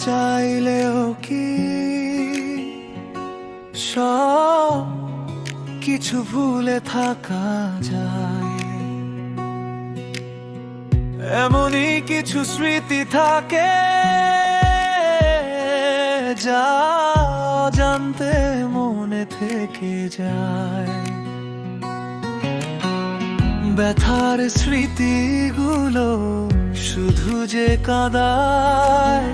চাইলেও কি সব কিছু ভুলে থাকা যায়? এমনই কিছু স্মৃতি থাকে যা জানতে মনে থেকে যায়। ব্যথার স্মৃতিগুলো শুধু যে কাঁদায়,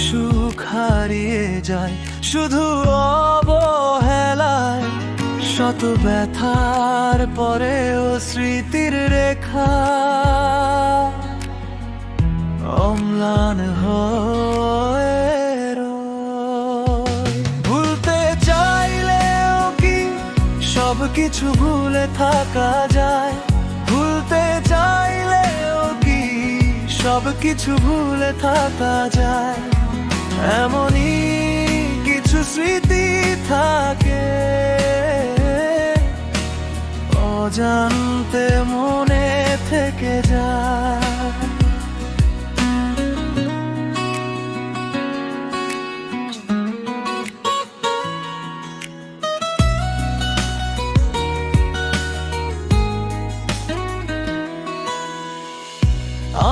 সুখ হারিয়ে যায় শুধু অবহেলায়। শত ব্যথার পরেও স্মৃতির রেখা অম্লান হয়ে রয়। ভুলতে চাইলেও কি সব কিছু ভুলে থাকা যায়? ভুলতে চাইলেও কি সব কিছু ভুলে থাকা যায়? এমনই কিছু স্মৃতি থাকে অজান্তে মনে থেকে যায়।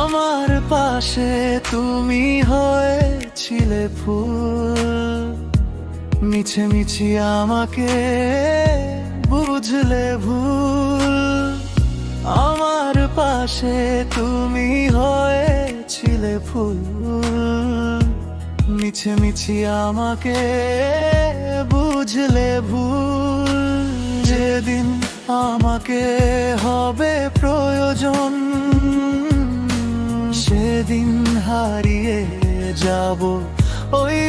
আমার পাশে তুমি হয়েছিলে ফুল, মিছে মিছি আমাকে বুঝলে ভুল। আমার পাশে তুমি হয়েছিলে ফুল, মিছে মিছি আমাকে বুঝলে ভুল। যেদিন আমাকে হবে প্রয়োজন সেদিন হারিয়ে যাব ওই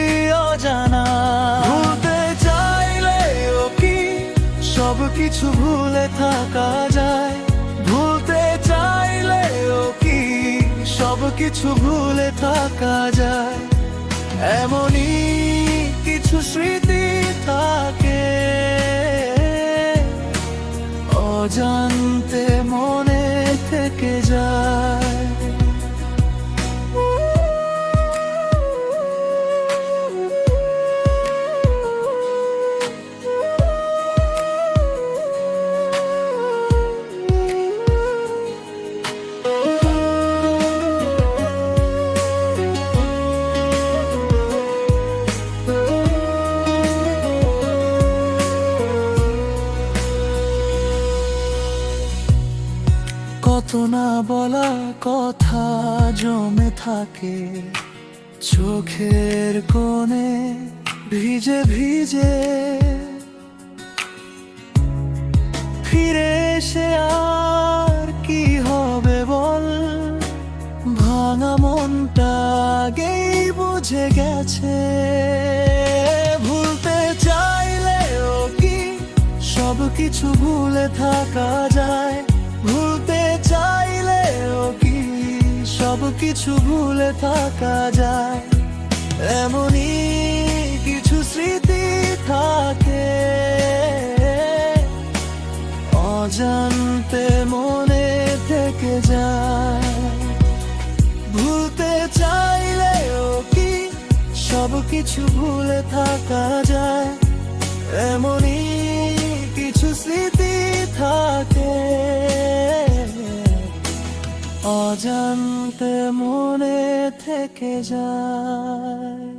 অজানা। ভুলতে চাইলেও কি সব কিছু ভুলে থাকা যায়? ভুলতে চাইলেও কি সব কিছু ভুলে থাকা যায়? এমনই কিছু স্মৃতি থাকে অজান্তে মনে থেকে যায়। কত না বলা কথা জমে থাকে চোখের কোণে ভিজে ভিজে। ফিরে এসে আর কি হবে বল? ভাঙা মনটা আগেই বুঝে গেছে। ভুলতে চাইলেও কি সব কিছু ভুলে থাকা যায়? ভুলতে চাইলেও কি সব কিছু ভুলে থাকা যায়? এমনই কিছু স্মৃতি থাকে অজান্তে মনে থেকে যায়। ভুলতে চাইলেও কি সব কিছু ভুলে থাকা যায়? এমনই কিছু স্মৃতি থাকে অজান্তে মনে থেকে যায়।